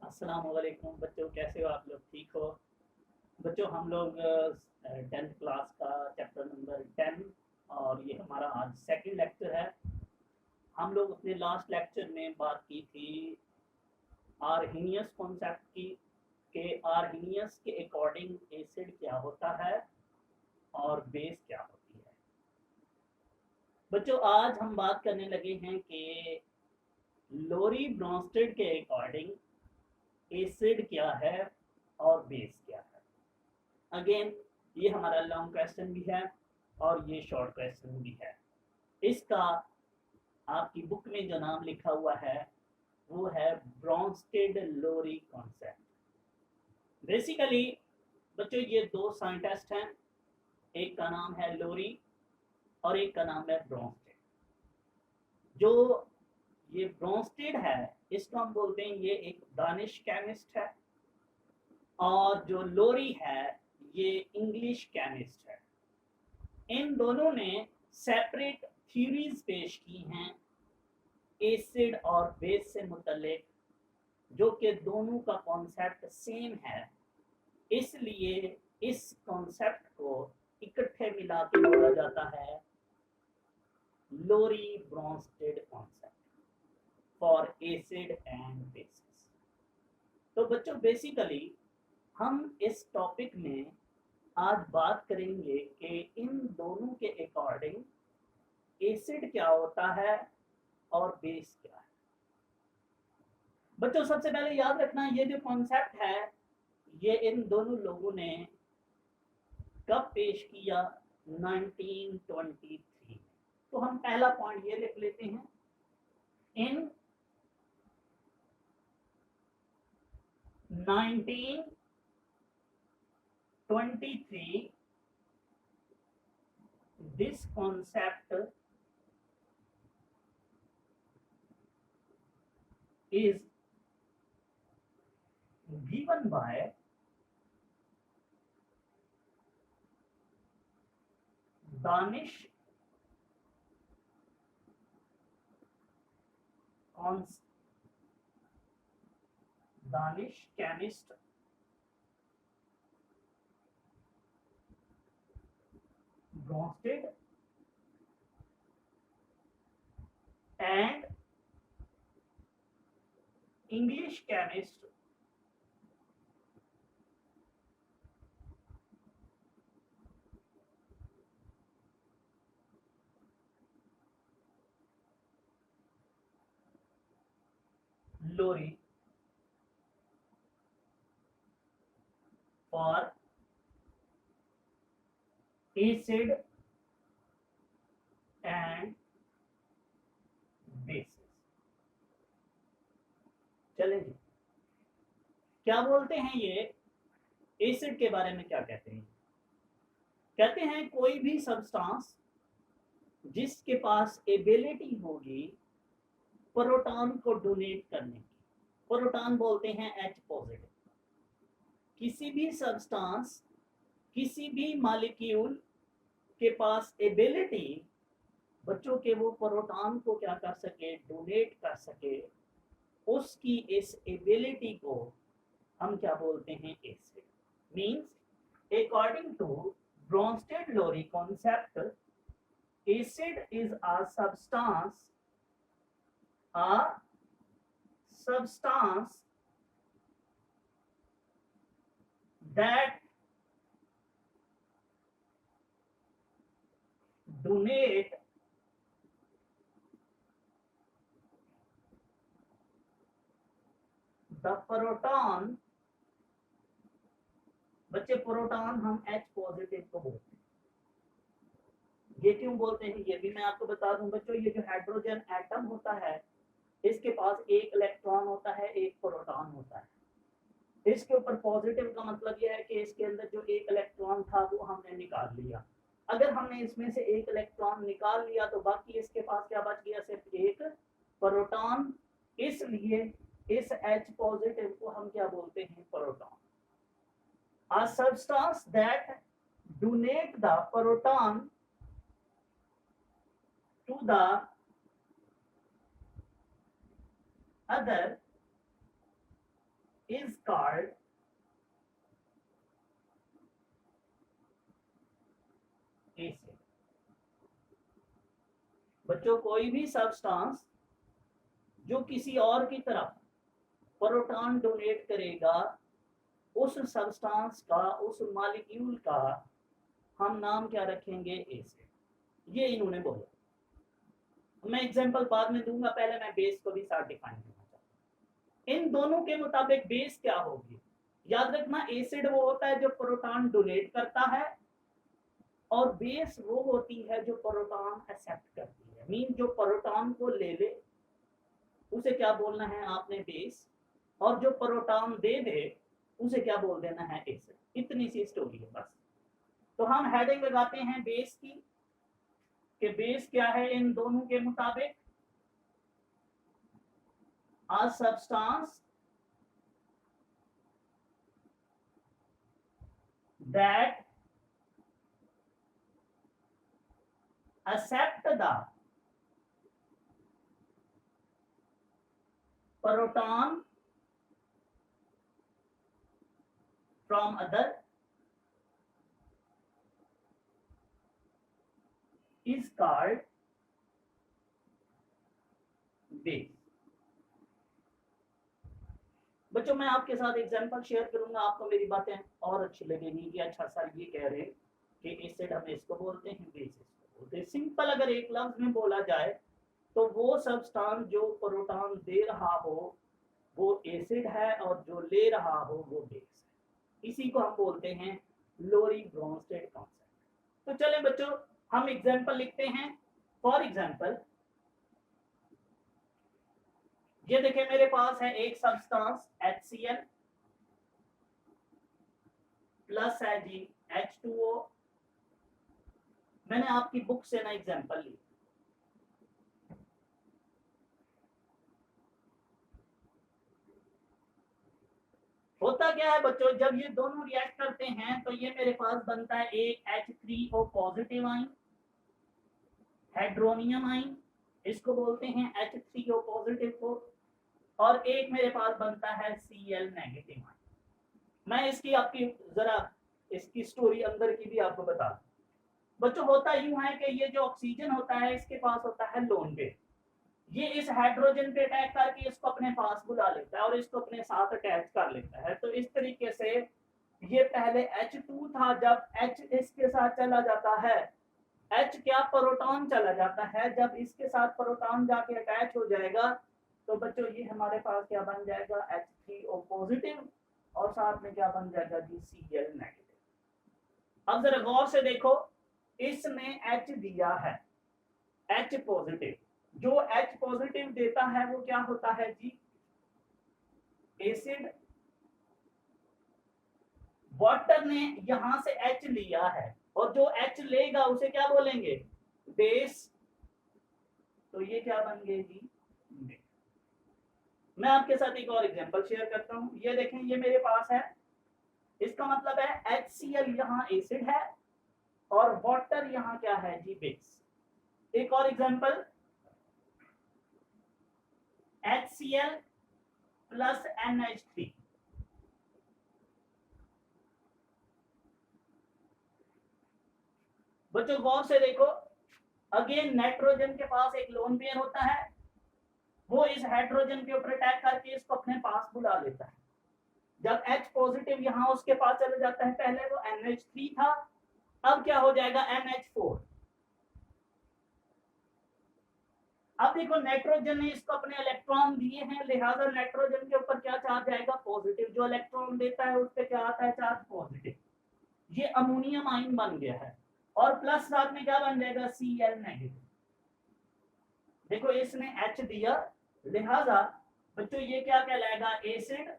अस्सलाम वालेकुम बच्चों, कैसे हो आप लोग? ठीक हो बच्चों? हम लोग 10th क्लास का चैप्टर नंबर 10 और ये हमारा आज सेकंड लेक्चर है। हम लोग अपने लास्ट लेक्चर में बात की थी आर्हीनियस कॉन्सेप्ट की के आर्हीनियस के अकॉर्डिंग एसिड क्या होता है और बेस क्या होती है। बच्चों आज हम बात करने लगे हैं कि लोरी ब्रोंस्टेड के अकॉर्डिंग एसिड क्या है और बेस क्या है। अगेन ये हमारा लॉन्ग क्वेश्चन भी है और ये शॉर्ट क्वेश्चन भी है। इसका आपकी बुक में जो नाम लिखा हुआ है वो है ब्रोंस्टेड लोरी कॉन्सेप्ट। बेसिकली बच्चों ये दो साइंटिस्ट हैं, एक का नाम है लोरी और एक का नाम है ब्रोंस्टेड। जो ये ब्रोंस्टेड है इसको हम बोलते हैं ये एक दानिश केमिस्ट है और जो लोरी है ये इंग्लिश केमिस्ट है। इन दोनों ने सेपरेट थ्योरीज पेश की हैं एसिड और बेस से मुतल्लिक, जो कि दोनों का कॉन्सेप्ट सेम है। इसलिए इस कॉन्सेप्ट को इकट्ठे मिला के बोला जाता है Lowry Bronsted concept for acid and bases. तो बच्चों बेसिकली हम इस टॉपिक में आज बात करेंगे कि इन दोनों के अकॉर्डिंग एसिड क्या होता है और बेस क्या है। बच्चों सबसे पहले याद रखना ये जो कॉन्सेप्ट है ये इन दोनों लोगों ने कब पेश किया? 1923 में। तो हम पहला पॉइंट ये लिख लेते हैं, इन 1923 this concept is given by Danish chemist Bronsted and English chemist Lowry for acid and bases। चलें जी, क्या बोलते हैं ये एसिड के बारे में? क्या कहते हैं? कहते हैं कोई भी सब्सटेंस जिसके पास एबिलिटी होगी प्रोटॉन को डोनेट करने की, प्रोटॉन बोलते हैं H पॉजिटिव। किसी भी सब्सटेंस किसी भी मॉलिक्यूल के पास एबिलिटी बच्चों के वो प्रोटॉन को क्या कर सके, डोनेट कर सके, उसकी इस एबिलिटी को हम क्या बोलते हैं? Acid. Means according to Bronsted Lowry concept acid is a substance that donate the proton। बच्चे प्रोटॉन हम H पॉजिटिव को बोलते हैं। ये क्यों बोलते हैं ये भी मैं आपको बता दूं बच्चों। ये जो हाइड्रोजन एटम होता है इसके पास एक इलेक्ट्रॉन होता है, एक प्रोटॉन होता है। इसके ऊपर पॉजिटिव का मतलब यह है कि इसके अंदर जो एक इलेक्ट्रॉन था वो हमने निकाल लिया। अगर हमने इसमें से एक इलेक्ट्रॉन निकाल लिया तो बाकी इसके पास क्या बच गया? सिर्फ एक प्रोटॉन। इसलिए इस H पॉजिटिव को हम क्या बोलते हैं? Proton. A substance that donate the proton to the other is called acid। बच्चों कोई भी सब्सटेंस जो किसी और की तरफ प्रोटॉन डोनेट करेगा, उस सब्सटेंस का, उस मॉलिक्यूल का हम नाम क्या रखेंगे? एसिड। ये इन्होंने बोला। मैं एग्जांपल बाद में दूंगा, पहले मैं बेस को भी साथ डिफाइन करना चाहता हूं। इन दोनों के मुताबिक बेस क्या होगी? याद रखना, एसिड वो होता है जो प्रोटॉन डोनेट करता है, और बेस वो होती है जो प्रोटॉन एक्सेप्ट करती है। मीन जो प्रोटॉन को ले ले उसे क्या बोलना है आपने? बेस। और जो प्रोटॉन दे दे उसे क्या बोल देना है? एसिड। इतनी सी स्टोरी है बस। तो हम हेडिंग लगाते हैं बेस की, कि बेस क्या है इन दोनों के मुताबिक? a substance that accept the proton from other is called base। बच्चों मैं आपके साथ एग्जांपल शेयर करूंगा, आपको मेरी बातें और अच्छी लगेगी कि अच्छा सर ये कह रहे कि एसिड हम इसको बोलते हैं, बेस इसको बोलते हैं। सिंपल अगर एक लफ्ज में बोला जाए तो वो सब्सटेंस जो प्रोटॉन दे रहा हो वो एसिड है, और जो ले रहा हो वो बेस है। इसी को हम बोलते हैं लोरी ब्रोंस्टेड कॉन्सेप्ट। तो चलें बच्चों हम एग्जांपल लिखते हैं। फॉर एग्जांपल ये देखिए मेरे पास है एक सब्सटेंस HCl प्लस है जी H2O। मैंने आपकी बुक से ना एग्जांपल ली। होता क्या है बच्चों, जब ये दोनों रिएक्ट करते हैं तो ये मेरे पास बनता है एक H3O पॉजिटिव आइन, हाइड्रोनियम आइन, इसको बोलते हैं H3O पॉजिटिव को, और एक मेरे पास बनता है Cl नेगेटिव आइन। मैं इसकी आपकी जरा इसकी स्टोरी अंदर की भी आपको बता दूं। बच्चों होता यूं है कि ये जो ऑक्सीजन होता है इसके पास होता है लोन पेयर। ये इस हाइड्रोजन पे अटैक करके इसको अपने पास बुला लेता है और इसको अपने साथ अटैच कर लेता है। तो इस तरीके से ये पहले H2 था, जब H इसके साथ चला जाता है, H क्या प्रोटॉन चला जाता है, जब इसके साथ प्रोटॉन जाके अटैच हो जाएगा तो बच्चों ये हमारे पास क्या बन जाएगा? H3O पॉजिटिव, और साथ में क्या बन जाएगा जी? Cl negative. अब जरा गौर से देखो, इसने H दिया है, H पॉजिटिव। जो H पॉजिटिव देता है वो क्या होता है जी? एसिड। वाटर ने यहां से H लिया है, और जो H लेगा उसे क्या बोलेंगे? बेस। तो ये क्या बन गए जी? बेस। मैं आपके साथ एक और एग्जांपल शेयर करता हूं। ये देखें ये मेरे पास है, इसका मतलब है HCl यहाँ एसिड है और वाटर यहाँ क्या है जी? बेस। एक और एग्जांपल, HCl प्लस NH3। बच्चों गौर से देखो, अगेन नाइट्रोजन के पास एक लोन पेयर होता है, वो इस हाइड्रोजन के ऊपर अटैक करके इसको अपने पास बुला लेता है। जब H पॉजिटिव यहां उसके पास चले जाता है, पहले वो NH3 था, अब क्या हो जाएगा? NH4। अब देखो नाइट्रोजन ने इसको अपने इलेक्ट्रॉन दिए हैं, लिहाजा नाइट्रोजन के ऊपर क्या चार्ज आएगा? पॉजिटिव। जो इलेक्ट्रॉन देता है उस पर क्या आता है? Charge positive. ये अमोनियम आयन बन गया है, और प्लस साथ में क्या बन जाएगा? Cl negative. देखो इसने H दिया, लिहाजा बच्चों ये क्या कहलाएगा? एसिड।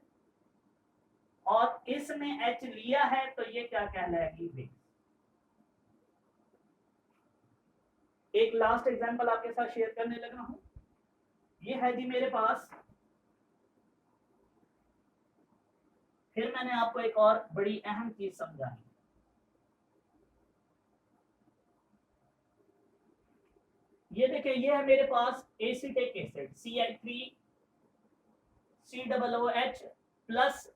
और इसने H लिया है तो ये क्या कहलाएगी? बेस। एक लास्ट एग्जांपल आपके साथ शेयर करने लगा हूं। ये है जी मेरे पास, फिर मैंने आपको एक और बड़ी अहम चीज समझानी। ये देखिए ये है मेरे पास एसिटिक एसिड CH3COOH प्लस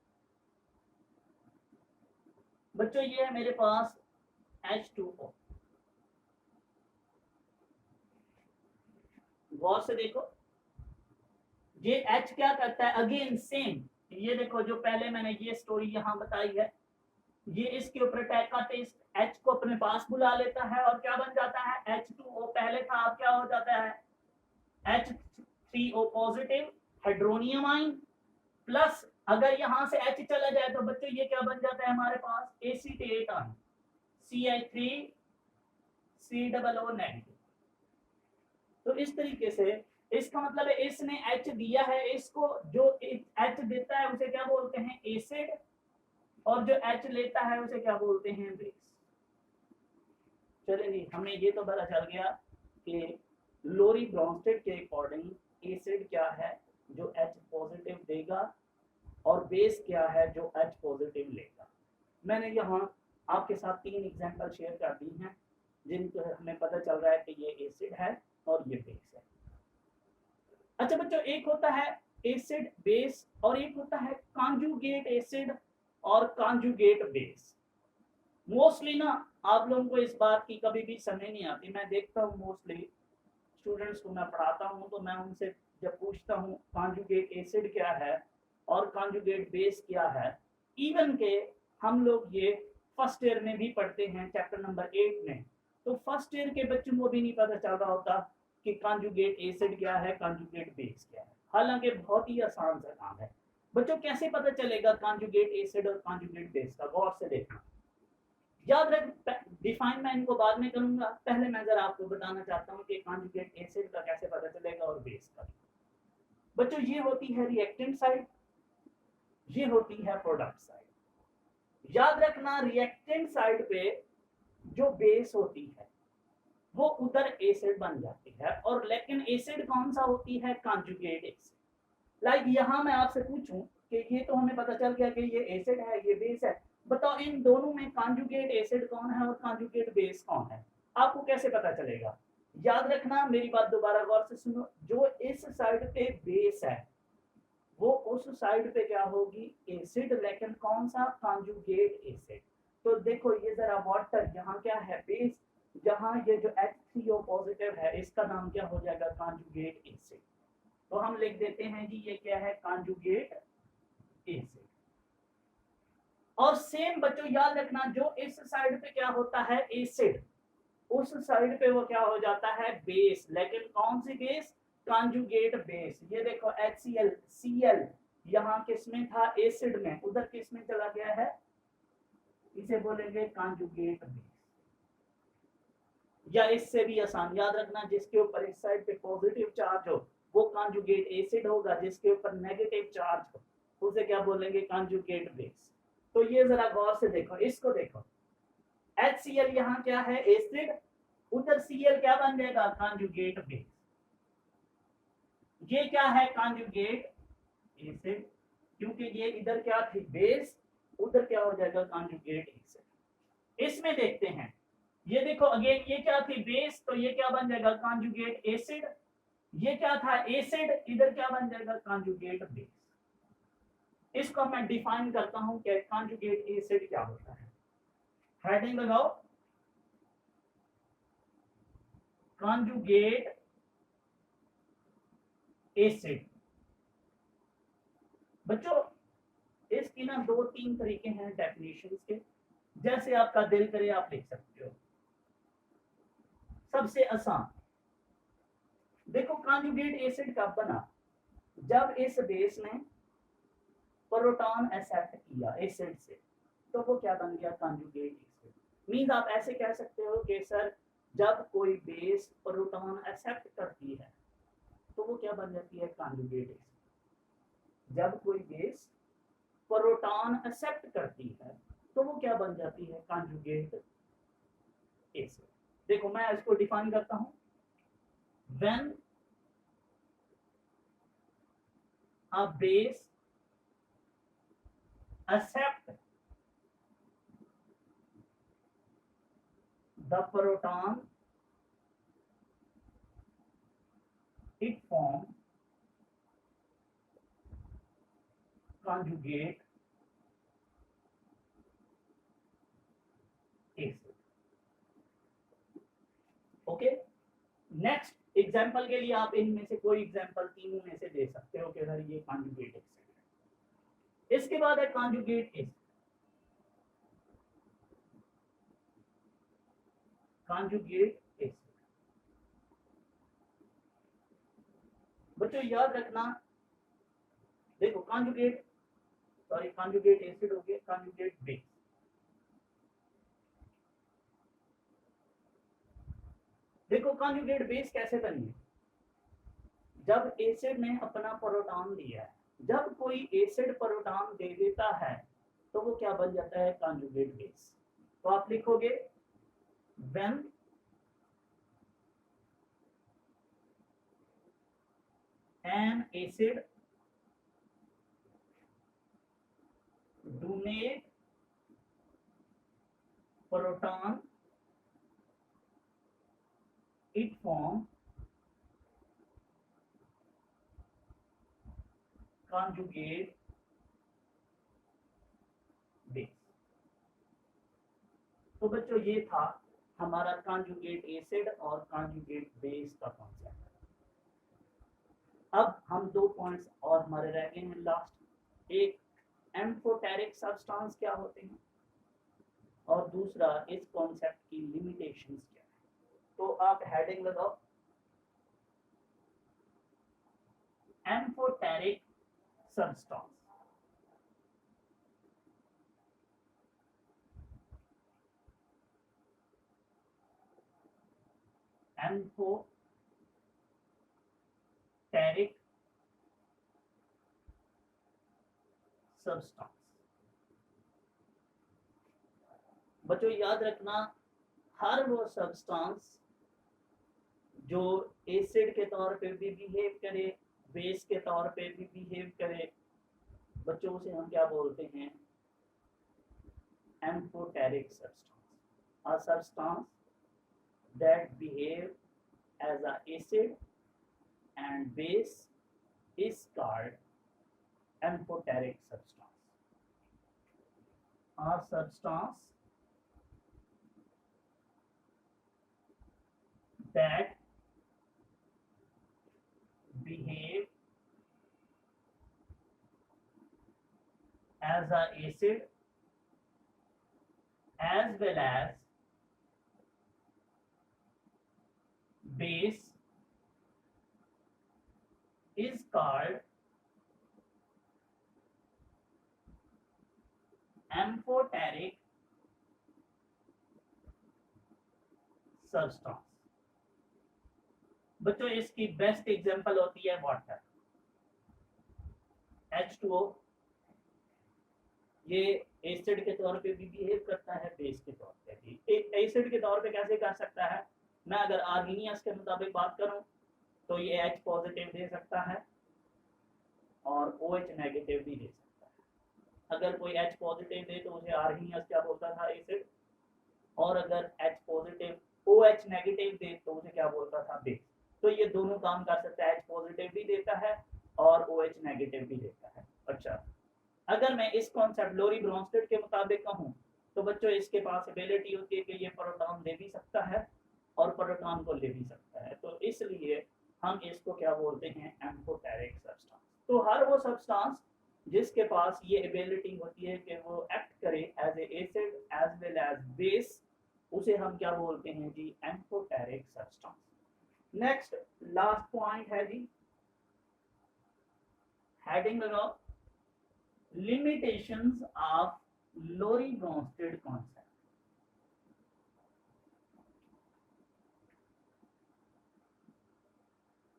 बच्चों ये है मेरे पास H2O। गौर से देखो, ये H क्या करता है, अगेन सेम, ये देखो जो पहले मैंने ये स्टोरी यहां बताई है, ये इसके ऊपर अटैक करते इस H को अपने पास बुला लेता है और क्या बन जाता है, H2O पहले था, अब क्या हो जाता है, H3O पॉजिटिव हाइड्रोनियम आइन, प्लस अगर यहां से H चला जाए तो बच्चों ये क्या बन जाता है हमारे पास, एसीटेट आइन, CH3COO नेगेटिव। तो इस तरीके से इसका मतलब है इसने H दिया है, इसको जो H देता है उसे क्या बोलते हैं, एसिड, और जो H लेता है उसे क्या बोलते हैं, बेस। चलिए हमें ये तो पता चल गया कि लोरी ब्रॉन्स्टेड के अकॉर्डिंग एसिड क्या है जो H पॉजिटिव देगा और बेस क्या है जो H पॉजिटिव लेगा। मैंने यहाँ आपके साथ 3 एग्जांपल शेयर कर दी हैं जिनको हमें पता चल रहा है कि ये एसिड है और ये बेस है। अच्छा बच्चों, एक होता है एसिड बेस और एक होता है कॉन्जुगेट एसिड और कॉन्जुगेट बेस। मोस्टली ना आप लोगों को इस बात की कभी भी समझ नहीं आती। मैं देखता हूँ मोस्टली स्टूडेंट्स को मैं पढ़ाता हूँ तो मैं उनसे जब पूछता हूँ कॉन्जुगेट एसिड क्या है और कॉन्जुगेट बेस क्या है, इवन के हम लोग ये फर्स्ट ईयर में भी पढ़ते हैं चैप्टर नंबर 8 में, तो फर्स्ट ईयर के बच्चों को भी नहीं पता चल रहा होता कि कॉन्जुगेट एसिड क्या है, कॉन्जुगेट बेस क्या है। हालांकि बहुत ही आसान सा काम है। बच्चों कैसे पता चलेगा कॉन्जुगेट एसिड और कॉन्जुगेट बेस का, गौर से देखना। याद रख, डिफाइन मैं इनको बाद में करूंगा, पहले मैं जरा आपको बताना चाहता हूँ कि कॉन्जुगेट एसिड का कैसे पता चलेगा और बेस का। बच्चों ये होती है रिएक्टेंट साइड, ये होती है प्रोडक्ट साइड। याद रखना रिएक्टेंट साइड पे जो बेस होती है वो उधर एसिड बन जाती है, और लेकिन एसिड कौन सा होती है, कॉन्जुगेट एसिड। लाइक यहां मैं आपसे पूछूं कि ये तो हमें पता चल गया कि ये एसिड है ये बेस है, बताओ इन दोनों में कॉन्जुगेट एसिड कौन है और कॉन्जुगेट बेस कौन है, आपको कैसे पता चलेगा। याद रखना, मेरी बात दोबारा गौर से सुनो, जो इस साइड पे बेस है वो उस साइड पे क्या होगी, एसिड, लेकिन कौन सा, कॉन्जुगेट एसिड। तो देखो ये जरा वाटर, यहाँ क्या है, बेस, जहां ये जो H3O पॉजिटिव है इसका नाम क्या हो जाएगा, कॉन्जुगेट एसिड। तो हम लिख देते हैं जी ये क्या है, कॉन्जुगेट एसिड। और सेम बच्चों याद रखना, जो इस साइड पे क्या होता है एसिड, उस साइड पे वो क्या हो जाता है बेस, लेकिन कौन सी बेस, कॉन्जुगेट बेस। ये देखो HCl, Cl यहाँ किसमें था, एसिड में, उधर किसमें चला गया है, इसे बोलेंगे कॉन्जुगेट बेस। या इससे भी आसान याद रखना, जिसके ऊपर इस साइड पे पॉजिटिव चार्ज हो वो कॉन्जुगेट एसिड होगा, जिसके ऊपर नेगेटिव चार्ज हो उसे क्या बोलेंगे, कॉन्जुगेट बेस। तो ये जरा गौर से देखो, इसको देखो, HCl यहाँ क्या है एसिड, उधर Cl क्या बन जाएगा, कॉन्जुगेट बेस। ये क्या है, कॉन्जुगेट एसिड, क्योंकि ये इधर क्या थी बेस, उधर क्या हो जाएगा, कॉन्जुगेट एसिड। इसमें देखते हैं, ये देखो अगेन ये क्या थी बेस, तो ये क्या बन जाएगा, कॉन्जुगेट एसिड। ये क्या था एसिड, इधर क्या बन जाएगा, कॉन्जुगेट बेस। इसको मैं डिफाइन करता हूं कि कॉन्जुगेट एसिड क्या होता है। हेडिंग लगाओ, कॉन्जुगेट एसिड। बच्चों इसकी ना 2-3 तरीके हैं डेफिनेशन के, जैसे आपका दिल करे आप लिख सकते हो। सबसे आसान देखो, कॉन्जुगेट एसिड कब बना, जब इस बेस ने प्रोटॉन एक्सेप्ट किया एसिड से, तो वो क्या बन गया, कॉन्जुगेट एसिड। मींस आप ऐसे कह सकते हो कि सर जब कोई बेस प्रोटॉन एक्सेप्ट करती है तो वो क्या बन जाती है, कॉन्जुगेट एसिड। जब कोई बेस प्रोटॉन एक्सेप्ट करती है तो वो क्या बन जाती है, कॉन्जुगेट एसिड। देखो मैं इसको डिफाइन करता हूं, when a base accept the proton it form conjugate acid. Okay, next example के लिए आप इनमें से कोई एग्जांपल तीनों में से दे सकते हो कि सर ये कॉन्जुगेट एसिड है। इसके बाद है कॉन्जुगेट एसिड। कॉन्जुगेट एसिड बच्चों याद रखना, देखो कॉन्जुगेट एसिड हो गया, कॉन्जुगेट बेस। देखो कॉन्जुगेट बेस कैसे बनी है, जब एसिड ने अपना प्रोटॉन दिया है, जब कोई एसिड प्रोटॉन दे देता है तो वो क्या बन जाता है, कॉन्जुगेट बेस। तो आप लिखोगे when an acid donate proton, it form conjugate base। तो बच्चों ये था हमारा कॉन्जुगेट एसिड और कॉन्जुगेट बेस का कॉन्सेप्ट। अब हम दो पॉइंट्स और हमारे रह गए हैं लास्ट, एक एम्फोटेरिक सब्सटेंस क्या होते हैं और दूसरा इस कॉन्सेप्ट की लिमिटेशंस क्या है। तो आप हेडिंग लगाओ एम्फोटेरिक सब्सटेंस। Amphoteric substance. बच्चों याद रखना, हर वो सब्सटेंस जो एसिड के तौर पे भी बिहेव करे, बेस के तौर पे भी बिहेव करे, बच्चों से हम क्या बोलते हैं, amphoteric substance. A substance that behave as a acid and base is called amphoteric substance. A substance that behave as a acid as well as base is called amphoteric substance। बच्चों इसकी best example होती है water, H2O। ये acid के तौर पे भी behave करता है, बेस के तौर पे भी। एसिड के तौर पे कैसे कर सकता है, मैं अगर आर्गेनियस के मुताबिक बात करूं तो ये H पॉजिटिव दे सकता है और OH नेगेटिव भी दे सकता है। अगर कोई H पॉजिटिव दे तो उसे आर्गेनियस क्या बोलता था, एसिड। और अगर H पॉजिटिव OH नेगेटिव दे तो उसे क्या बोलता था, बेस। तो ये दोनों काम कर सकता है, H पॉजिटिव भी देता है और OH नेगेटिव भी देता है। अच्छा, अगर मैं इस कॉन्सेप्ट लोरी ब्रोंस्टेड के मुताबिक कहूँ तो बच्चों इसके पास एबिलिटी होती है कि ये प्रोटॉन दे भी सकता है और प्रोटॉन को ले भी सकता है, तो इसलिए हम इसको क्या बोलते हैं, एम्फोटेरिक सब्सटेंस। तो हर वो सब्सटेंस जिसके पास ये एबिलिटी होती है कि वो एक्ट करे as a acid as well as base, उसे हम क्या बोलते हैं जी, amphoteric substance. Next last point है जी, हेडिंग लगाओ limitations of Lorry-Bronsted concept।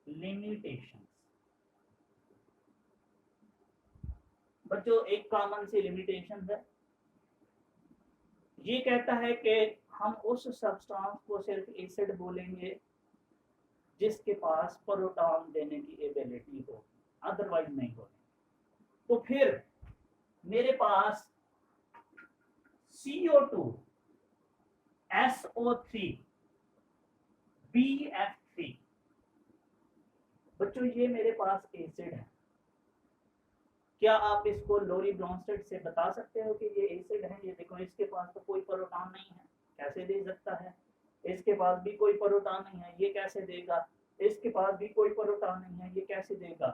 Limitations बच्चों एक कॉमन सी लिमिटेशन है, ये कहता है कि हम उस सब्सटेंस को सिर्फ एसिड बोलेंगे जिसके पास प्रोटॉन देने की एबिलिटी हो, अदरवाइज नहीं बोलेंगे। तो फिर मेरे पास CO2 SO3 BF3, बच्चों ये मेरे पास एसिड है, क्या आप इसको लोरी ब्रॉन्स्टेड से बता सकते हो कि ये एसिड है? ये देखो इसके पास तो कोई प्रोटॉन नहीं है, कैसे दे सकता है? इसके पास भी कोई प्रोटॉन नहीं है, ये कैसे देगा? इसके पास भी कोई प्रोटॉन नहीं है, ये कैसे देगा?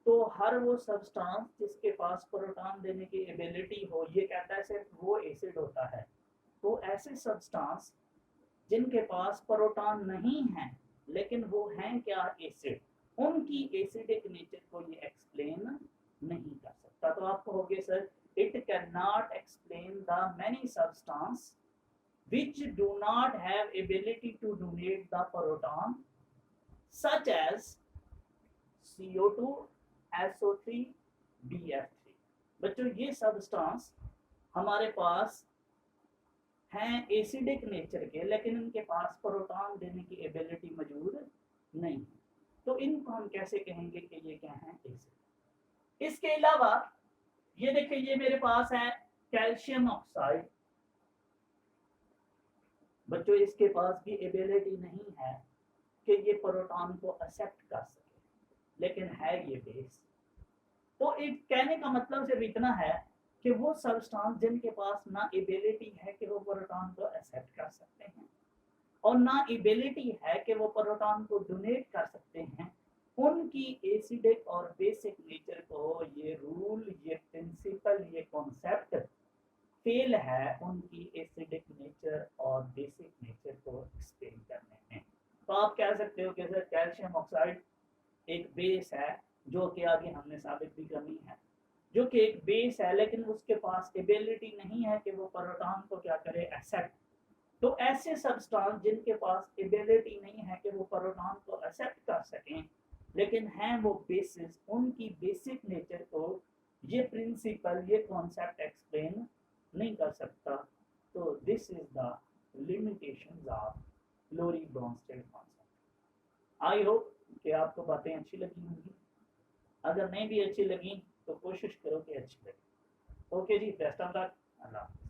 तो हर वो सब्सटेंस जिसके पास प्रोटॉन देने की एबिलिटी हो, ये कहता है सिर्फ वो एसिड होता है। तो ऐसे सब्सटेंस जिनके पास प्रोटॉन नहीं है लेकिन वो हैं क्या, एसिड, उनकी एसिडिक नेचर को ये एक्सप्लेन नहीं कर सकता। तो आप कहोगे sir it can not explain the many substance which do not have ability to donate the proton such as CO2, SO3, BF3। बच्चों ये सब्सटेंस हमारे पास हैं एसिडिक नेचर के, लेकिन इनके पास प्रोटॉन देने की एबिलिटी मौजूद नहीं है। तो इनको हम कैसे कहेंगे कि ये क्या है, एसिड। इसके अलावा ये देखिए, ये मेरे पास है कैल्शियम ऑक्साइड। बच्चों इसके पास भी एबिलिटी नहीं है कि ये प्रोटॉन को एक्सेप्ट कर सके, लेकिन है ये बेस। तो एक कहने का मतलब सिर्फ इतना है कि वो सब्सटेंस जिनके पास ना एबिलिटी है कि वो प्रोटॉन को एक्सेप्ट कर सकते हैं और ना एबिलिटी है कि वो प्रोटॉन को डोनेट कर सकते हैं, उनकी एसिडिक और बेसिक नेचर को ये रूल, ये प्रिंसिपल, ये कॉन्सेप्ट फेल है उनकी एसिडिक नेचर और बेसिक नेचर को एक्सप्लेन करने में। तो आप कह सकते हो कि सर कैल्शियम ऑक्साइड एक बेस है, जो कि आगे हमने साबित भी करनी है, जो कि एक बेस है लेकिन उसके पास एबिलिटी नहीं है कि वो प्रोटॉन को क्या करे, एक्सेप्ट। तो ऐसे सब्सटेंस जिनके पास एबिलिटी नहीं है कि वो प्रोटॉन को एक्सेप्ट कर सकें लेकिन हैं वो बेसिस, उनकी बेसिक नेचर को ये प्रिंसिपल, ये कॉन्सेप्ट एक्सप्लेन नहीं कर सकता। तो this is the limitations of Lowry Bronsted concept. I hope कि आपको बातें अच्छी लगी होंगी। अगर नहीं भी अच्छी लगी तो कोशिश करो कि अच्छी लगे। ओके जी, बेस्ट ऑफ लक। अल्लाह।